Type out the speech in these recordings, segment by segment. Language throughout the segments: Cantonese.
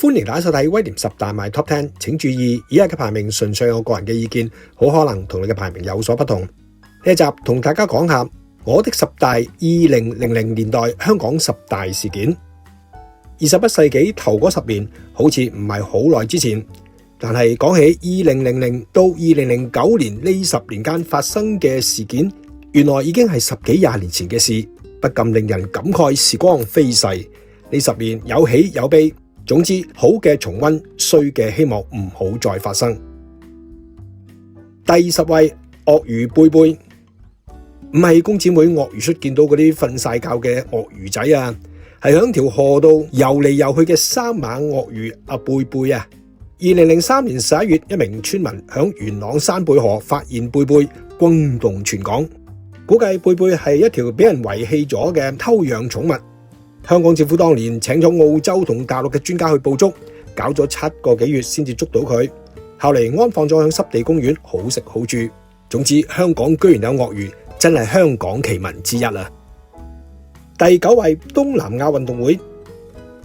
歡迎大家收睇威廉十大賣 Top 10，請注意以下嘅排名純粹我個人嘅意見，好可能同你嘅排名有所不同。呢一集同大家講下我的十大2000年代香港十大事件。21世紀頭嗰10年好似唔係好耐之前，但係講起2000到2009年呢10年間發生嘅事件，原來已經係10幾20年前嘅事，不禁令人感慨時光飛逝。呢10年有喜有悲，總之好嘅重溫，衰嘅希望唔好再發生。第10位，鱷魚貝貝，唔係工展會鱷魚恤見到嗰啲瞓晒覺嘅鱷魚仔啊，係響條河度游嚟游去嘅三碼鱷魚阿貝貝啊。2003年11月，一名村民響元朗山貝河發現貝貝，轟動全港。估計貝貝係一條俾人遺棄咗嘅偷養寵物。香港政府當年請咗澳洲同大陸嘅專家去捕捉，搞咗7個幾月先至捉到佢。後嚟安放咗響濕地公園，好食好住。總之，香港居然有鱷魚，真係香港奇聞之一啊！第9位，東南亞運動會。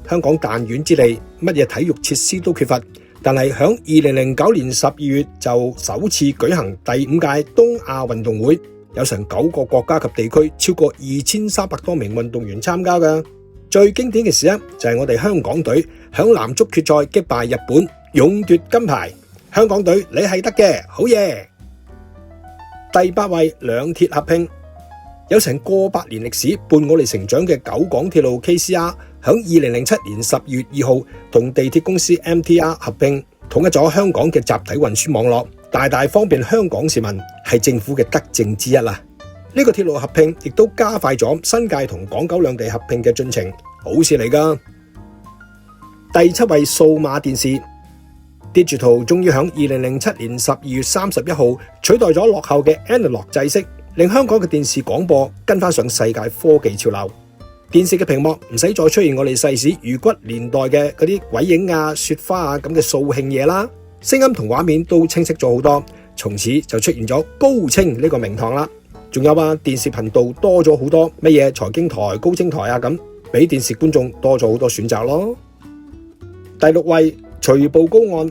香港彈丸之地，乜嘢體育設施都缺乏，但係響2009年12月就首次舉行第5屆東亞運動會，有成9個國家及地區，超過2300多名運動員參加㗎。最經典嘅事就係我哋香港隊響男足決賽擊敗日本，勇奪金牌。香港隊你係得嘅，好嘢！第8位，兩鐵合併。有成過百年歷史伴我哋成長嘅九廣鐵路 KCR 響2007年12月2號同地鐵公司 MTR 合併，統一咗香港嘅集體運輸網絡，大大方便香港市民，係政府嘅德政之一啦。呢個鐵路合併亦都加快咗新界同港九兩地合併嘅進程，好事嚟㗎。第7位，數碼電視。Digital 終於響2007年12月31號取代咗落後嘅 Analog 制式，令香港嘅電視廣播跟翻上世界科技潮流。電視嘅屏幕唔使再出現我哋細時魚骨年代嘅嗰啲鬼影啊、雪花啊咁嘅掃興嘢啦，聲音同畫面都清晰咗好多，從此就出現咗高清呢個名堂啦。仲有啊，電視頻道多咗好多，乜嘢財經台、高清台啊咁，俾電視觀眾多咗好多選擇咯。第6位，徐步高案。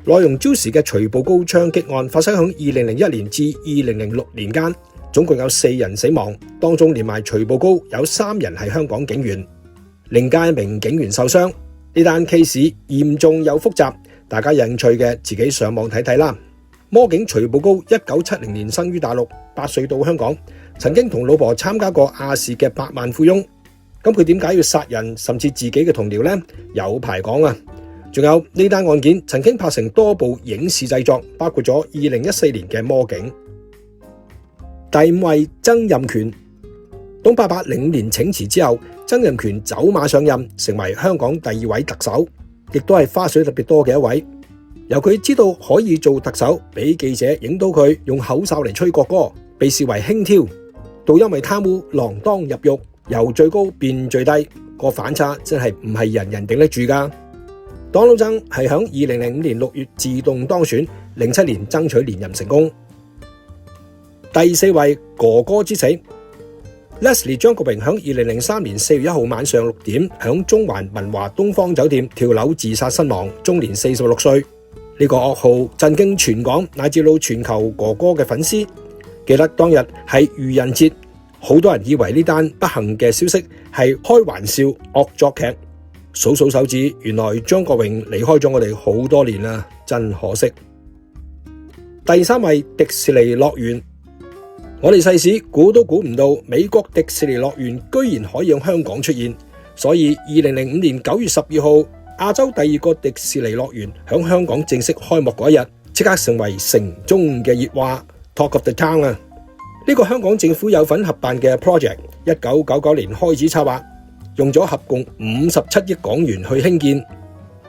內容 juicy 嘅徐步高槍擊案發生喺2001年至2006年間，總共有4人死亡，當中連埋徐步高有3人係香港警員，另加1名警員受傷。呢單 case 嚴重又複雜，大家有興趣嘅自己上網睇睇啦。魔警徐步高1970年生於大陸，8歲到香港，曾經同老婆參加過亞視嘅百萬富翁。咁佢點解要殺人，甚至自己嘅同僚呢？有排講啊！仲有呢單案件曾經拍成多部影視製作，包括咗2014年嘅魔警。第5位，曾蔭權。董伯伯05年請辭之後，曾蔭權走馬上任，成為香港第2位特首，亦都係花絮特別多嘅一位。由佢知道可以做特首，俾記者影到佢用口哨嚟吹國歌，被視為輕佻，到因為貪污鋃鐺入獄，由最高變最低，個反差真係唔係人人頂得住㗎。黨老曾係響2005年6月自動當選，07年爭取連任成功。第4位，哥哥之死。Leslie 張國榮響2003年4月1號晚上6點響中環文華東方酒店跳樓自殺身亡，終年46歲。呢個噩耗震驚全港乃至到全球哥哥嘅粉絲。記得當日係愚人節，好多人以為呢單不幸嘅消息係開玩笑惡作劇。數數手指，原來張國榮離開咗我哋好多年啦，真可惜。第3位，迪士尼樂園。我哋細時估都估唔到美國迪士尼樂園居然可以喺香港出現，所以2005年9月12號亞洲第2個迪士尼樂園喺香港正式開幕嗰一日，即刻成為城中嘅熱話 Talk of the Town 啊！呢個香港政府有份合辦嘅 project， 1999年開始策劃，用咗合共57億港元去興建，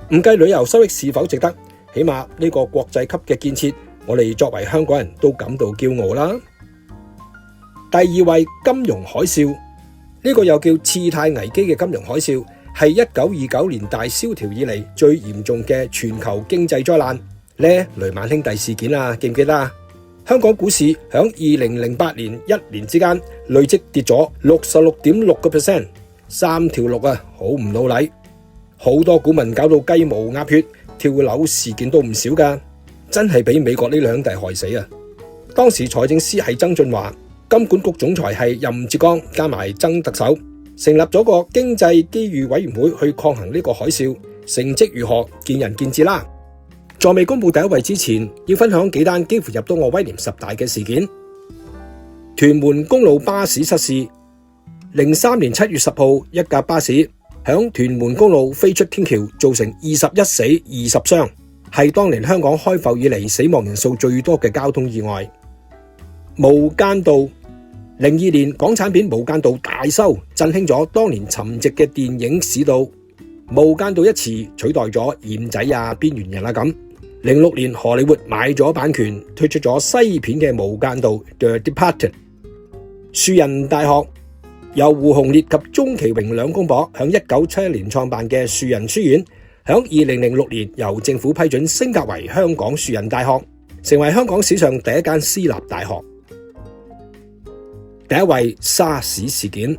唔計旅遊收益是否值得，起碼呢個國際級嘅建設，我哋作為香港人都感到驕傲啦。第2位，金融海嘯。呢個又叫次貸危機嘅金融海嘯，係1929年大蕭條以嚟最嚴重嘅全球經濟災難。雷曼兄弟事件啊，記唔記得啊？香港股市響2008年1年之間累積跌咗66.6%，3條6啊，好唔老禮。好多股民搞到雞毛鴨血，跳樓事件都唔少㗎，真係俾美國呢兩弟害死啊！當時財政司係曾俊華，金管局總裁係任志剛，加埋曾特首，成立咗個經濟機遇委員會去抗衡呢個海嘯，成績如何見仁見智啦。在未公布第一位之前，要分享幾單幾乎入到我威廉10大嘅事件。屯門公路巴士失事，03年7月10號，一架巴士響屯門公路飛出天橋，造成21死20傷，係當年香港開埠以嚟死亡人數最多嘅交通意外。無間道，02年港產片《無間道》大收，振興咗當年沉寂嘅電影市道。無間道一詞取代咗鹽仔啊、邊緣人啊咁。06年荷里活買咗版權，推出咗西片嘅《無間道》The Departed。樹仁大學由胡鴻烈及鍾其榮兩公婆響1971年創辦嘅樹仁書院，響2006年由政府批准升格為香港樹仁大學，成為香港史上第一間私立大學。第一位沙士事件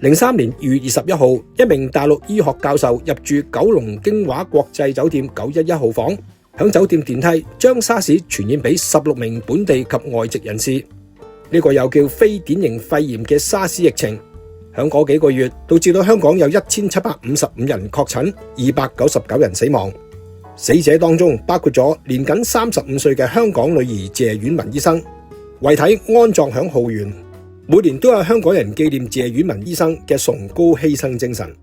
，03年2月21號，一名大陸醫學教授入住九龍京華國際酒店911號房，響酒店電梯將沙士傳染俾16名本地及外籍人士。呢個又叫非典型肺炎嘅沙士疫情，響嗰幾個月導致到香港有1755人確診，299人死亡。死者當中包括咗年僅35歲嘅香港女兒謝婉雯醫生，遺體安葬響浩園。每年都有香港人紀念謝婉雯醫生嘅崇高犧牲精神。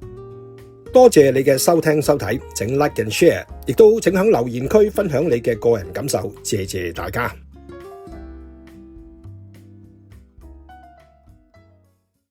多謝你嘅收聽收睇，請 like and share， 亦都請喺留言區分享你嘅個人感受，謝謝大家。